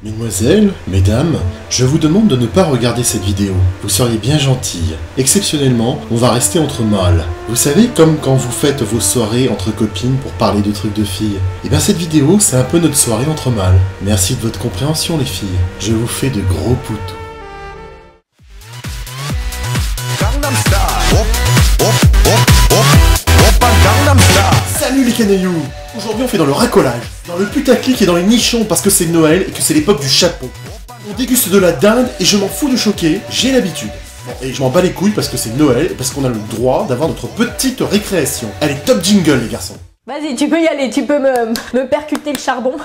Mesdemoiselles, mesdames, je vous demande de ne pas regarder cette vidéo. Vous seriez bien gentilles. Exceptionnellement, on va rester entre mâles. Vous savez, comme quand vous faites vos soirées entre copines pour parler de trucs de filles. Et bien cette vidéo, c'est un peu notre soirée entre mâles. Merci de votre compréhension les filles. Je vous fais de gros poutous. Salut les canailloux! Aujourd'hui on fait dans le racolage, dans le putaclic et dans les nichons parce que c'est Noël et que c'est l'époque du chapeau. On déguste de la dinde et je m'en fous de choquer, j'ai l'habitude. Bon, et je m'en bats les couilles parce que c'est Noël et parce qu'on a le droit d'avoir notre petite récréation. Allez, top jingle les garçons! Vas-y, tu peux y aller, tu peux me percuter le charbon.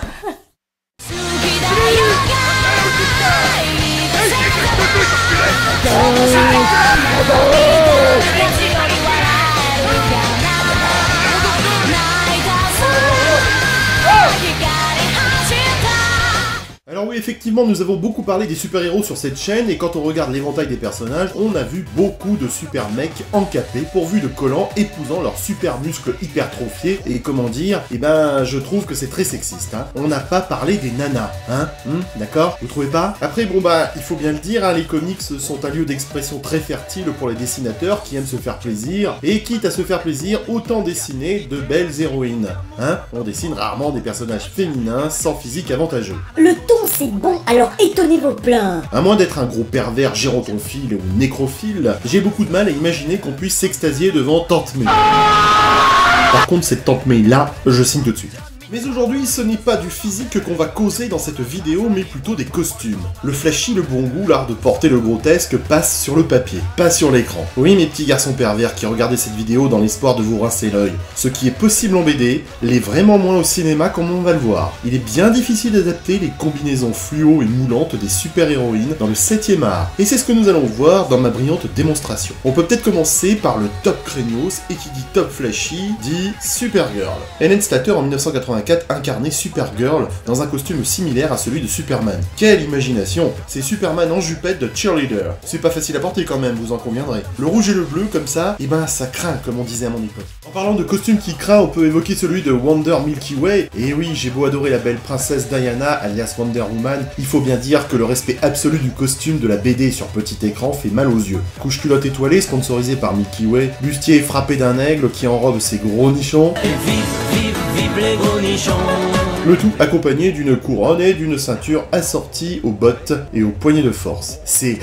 Alors oui, effectivement, nous avons beaucoup parlé des super-héros sur cette chaîne, et quand on regarde l'éventail des personnages, on a vu beaucoup de super mecs encapés, pourvus de collants, épousant leurs super muscles hypertrophiés, et comment dire, eh ben, je trouve que c'est très sexiste, hein. On n'a pas parlé des nanas, hein, d'accord? Vous trouvez pas? Après, bon bah, il faut bien le dire, hein, les comics sont un lieu d'expression très fertile pour les dessinateurs qui aiment se faire plaisir, et quitte à se faire plaisir, autant dessiner de belles héroïnes, hein. On dessine rarement des personnages féminins sans physique avantageux. Le ton c'est bon, alors étonnez vos pleins. À moins d'être un gros pervers gérontophile ou nécrophile, j'ai beaucoup de mal à imaginer qu'on puisse s'extasier devant Tante May. Par contre, cette Tante May là, je signe tout de suite. Mais aujourd'hui, ce n'est pas du physique qu'on va causer dans cette vidéo, mais plutôt des costumes. Le flashy, le bon goût, l'art de porter le grotesque passe sur le papier, pas sur l'écran. Oui, mes petits garçons pervers qui regardaient cette vidéo dans l'espoir de vous rincer l'œil. Ce qui est possible en BD, l'est vraiment moins au cinéma comme on va le voir. Il est bien difficile d'adapter les combinaisons fluo et moulantes des super-héroïnes dans le 7e art. Et c'est ce que nous allons voir dans ma brillante démonstration. On peut peut-être commencer par le top craignos, et qui dit top flashy, dit Supergirl. Helen Slater en 1984 incarnait Supergirl dans un costume similaire à celui de Superman. Quelle imagination! C'est Superman en jupette de cheerleader. C'est pas facile à porter quand même, vous en conviendrez. Le rouge et le bleu comme ça, et ben ça craint comme on disait à mon époque. En parlant de costume qui craint, on peut évoquer celui de Wonder Milky Way. Et oui, j'ai beau adorer la belle princesse Diana, alias Wonder Woman, il faut bien dire que le respect absolu du costume de la BD sur petit écran fait mal aux yeux. Couche culotte étoilée sponsorisée par Milky Way, bustier frappé d'un aigle qui enrobe ses gros nichons. Les gros nichons. Le tout accompagné d'une couronne et d'une ceinture assortie aux bottes et aux poignets de force. C'est...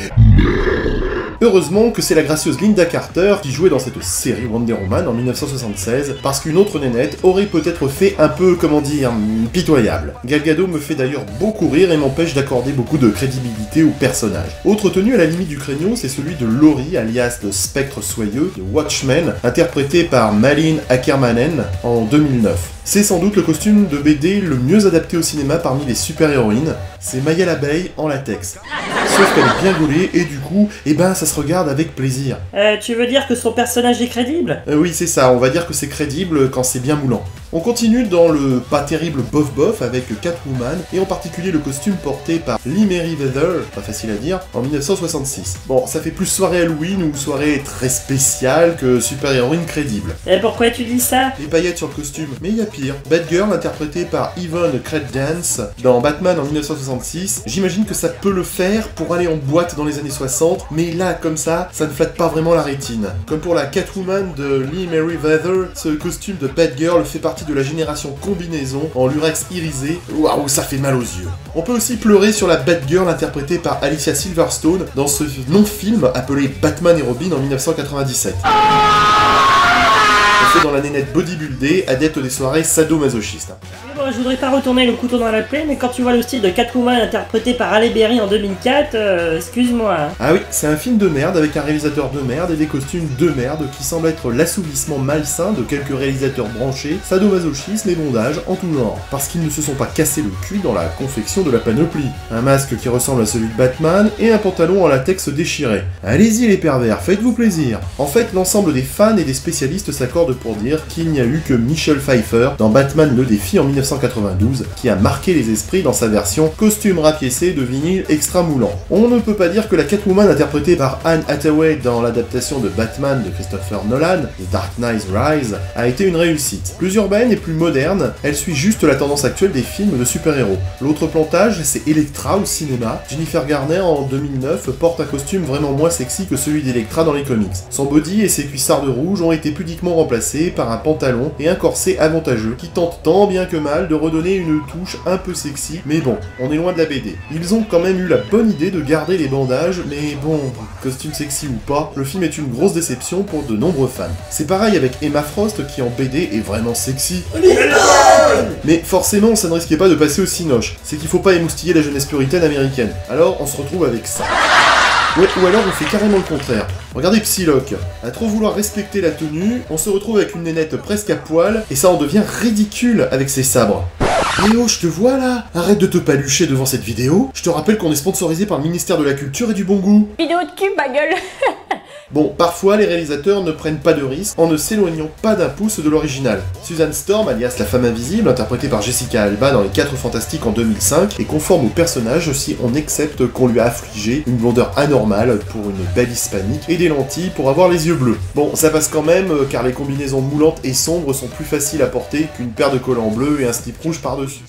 Heureusement que c'est la gracieuse Linda Carter qui jouait dans cette série Wonder Woman en 1976, parce qu'une autre nénette aurait peut-être fait un peu, comment dire, pitoyable. Gal Gadot me fait d'ailleurs beaucoup rire et m'empêche d'accorder beaucoup de crédibilité au personnage. Autre tenue à la limite du craignos, c'est celui de Laurie, alias le spectre soyeux de Watchmen, interprété par Malin Akermanen en 2009. C'est sans doute le costume de BD le mieux adapté au cinéma parmi les super-héroïnes, c'est Maya l'abeille en latex. Sauf qu'elle est bien gaulée et du coup, eh ben ça se regarde avec plaisir. Tu veux dire que son personnage est crédible? Oui, c'est ça, on va dire que c'est crédible quand c'est bien moulant. On continue dans le pas terrible bof-bof avec Catwoman, et en particulier le costume porté par Lee Meriwether, pas facile à dire, en 1966. Bon, ça fait plus soirée Halloween ou soirée très spéciale que super-héroïne crédible. Et pourquoi tu dis ça? Les paillettes sur le costume, mais il y a pire. Batgirl, interprétée par Yvonne Kreidance dans Batman en 1966, j'imagine que ça peut le faire pour aller en boîte dans les années 60, mais là, comme ça ne flatte pas vraiment la rétine. Comme pour la Catwoman de Lee Meriwether, ce costume de Batgirl fait partie de la génération combinaison en lurex irisé. Waouh, ça fait mal aux yeux. On peut aussi pleurer sur la Batgirl interprétée par Alicia Silverstone dans ce non-film appelé Batman et Robin en 1997. Fait dans la nénette bodybuildée, adepte des soirées sadomasochistes. Bon, je voudrais pas retourner le couteau dans la plaie, mais quand tu vois le style de Catwoman interprété par Halle Berry en 2004, excuse-moi. Ah oui, c'est un film de merde avec un réalisateur de merde et des costumes de merde qui semblent être l'assouvissement malsain de quelques réalisateurs branchés, sadomasochistes et bondages en tout genre, parce qu'ils ne se sont pas cassés le cul dans la confection de la panoplie. Un masque qui ressemble à celui de Batman et un pantalon en latex déchiré. Allez-y les pervers, faites-vous plaisir. En fait, l'ensemble des fans et des spécialistes s'accordent pour dire qu'il n'y a eu que Michelle Pfeiffer dans Batman le défi en 1986 1992 qui a marqué les esprits dans sa version costume rapiécé de vinyle extra moulant. On ne peut pas dire que la Catwoman interprétée par Anne Hathaway dans l'adaptation de Batman de Christopher Nolan, The Dark Knight Rises, a été une réussite. Plus urbaine et plus moderne, elle suit juste la tendance actuelle des films de super-héros. L'autre plantage, c'est Elektra au cinéma. Jennifer Garner en 2009 porte un costume vraiment moins sexy que celui d'Elektra dans les comics. Son body et ses cuissards de rouge ont été pudiquement remplacés par un pantalon et un corset avantageux qui tentent tant bien que mal de redonner une touche un peu sexy, mais bon, on est loin de la BD. Ils ont quand même eu la bonne idée de garder les bandages, mais bon, costume sexy ou pas, le film est une grosse déception pour de nombreux fans. C'est pareil avec Emma Frost qui en BD est vraiment sexy. Mais forcément, ça ne risquait pas de passer au cinoche. C'est qu'il faut pas émoustiller la jeunesse puritaine américaine. Alors, on se retrouve avec ça. Ouais, ou alors on fait carrément le contraire. Regardez Psylocke. À trop vouloir respecter la tenue, on se retrouve avec une nénette presque à poil, et ça en devient ridicule avec ses sabres. Léo, je te vois là. Arrête de te palucher devant cette vidéo. Je te rappelle qu'on est sponsorisé par le ministère de la Culture et du Bon Goût. Vidéo de cul, ma gueule. Bon, parfois les réalisateurs ne prennent pas de risques en ne s'éloignant pas d'un pouce de l'original. Susan Storm, alias la femme invisible, interprétée par Jessica Alba dans Les 4 Fantastiques en 2005, est conforme au personnage si on accepte qu'on lui a affligé une blondeur anormale pour une belle hispanique et des lentilles pour avoir les yeux bleus. Bon, ça passe quand même car les combinaisons moulantes et sombres sont plus faciles à porter qu'une paire de collants bleus et un slip rouge par-dessus.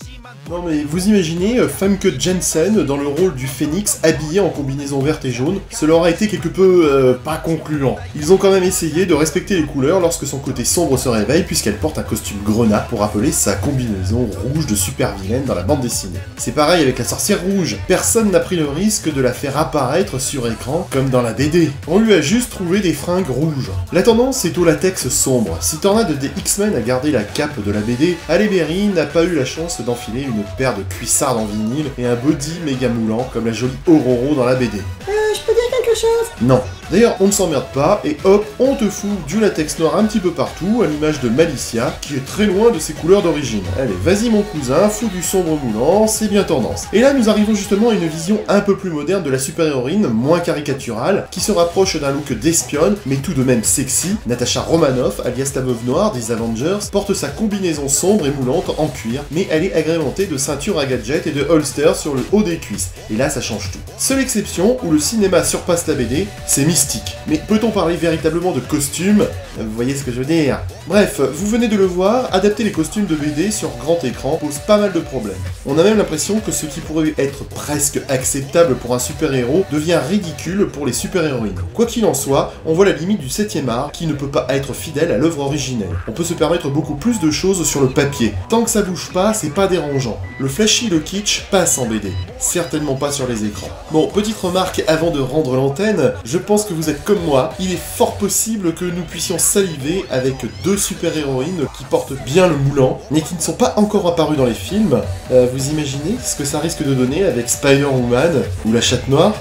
Non mais vous imaginez Famke Janssen dans le rôle du Phénix habillé en combinaison verte et jaune, cela aura été quelque peu pas concluant. Ils ont quand même essayé de respecter les couleurs lorsque son côté sombre se réveille puisqu'elle porte un costume grenat pour rappeler sa combinaison rouge de super vilaine dans la bande dessinée. C'est pareil avec la sorcière rouge, personne n'a pris le risque de la faire apparaître sur écran comme dans la BD. On lui a juste trouvé des fringues rouges. La tendance est au latex sombre. Si Tornade des X-Men a gardé la cape de la BD, Halle Berry n'a pas eu la chance d'enfiler une paire de cuissards en vinyle et un body méga moulant comme la jolie Ororo dans la BD. Je peux dire quelque chose? Non. D'ailleurs, on ne s'emmerde pas, et hop, on te fout du latex noir un petit peu partout, à l'image de Malicia, qui est très loin de ses couleurs d'origine. Allez, vas-y mon cousin, fous du sombre moulant, c'est bien tendance. Et là, nous arrivons justement à une vision un peu plus moderne de la super-héroïne, moins caricaturale, qui se rapproche d'un look d'espionne, mais tout de même sexy. Natasha Romanoff, alias la veuve noire des Avengers, porte sa combinaison sombre et moulante en cuir, mais elle est agrémentée de ceintures à gadgets et de holsters sur le haut des cuisses. Et là, ça change tout. Seule exception, où le cinéma surpasse la BD, c'est Mystique. Mais peut-on parler véritablement de costumes? Vous voyez ce que je veux dire? Bref, vous venez de le voir, adapter les costumes de BD sur grand écran pose pas mal de problèmes. On a même l'impression que ce qui pourrait être presque acceptable pour un super-héros devient ridicule pour les super-héroïnes. Quoi qu'il en soit, on voit la limite du 7ème art qui ne peut pas être fidèle à l'œuvre originelle. On peut se permettre beaucoup plus de choses sur le papier. Tant que ça bouge pas, c'est pas dérangeant. Le flashy, le kitsch passe en BD. Certainement pas sur les écrans. Bon, petite remarque avant de rendre l'antenne, je pense que vous êtes comme moi, il est fort possible que nous puissions saliver avec deux super-héroïnes qui portent bien le moulant, mais qui ne sont pas encore apparues dans les films. Vous imaginez ce que ça risque de donner avec Spider-Woman ou la Chatte Noire?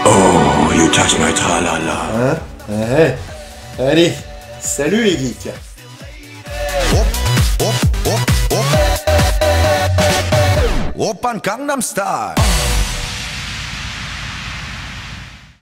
Oh, you touch my tra-la-la. Hein? Ouais. Allez, salut les geeks! Open Gangnam Style.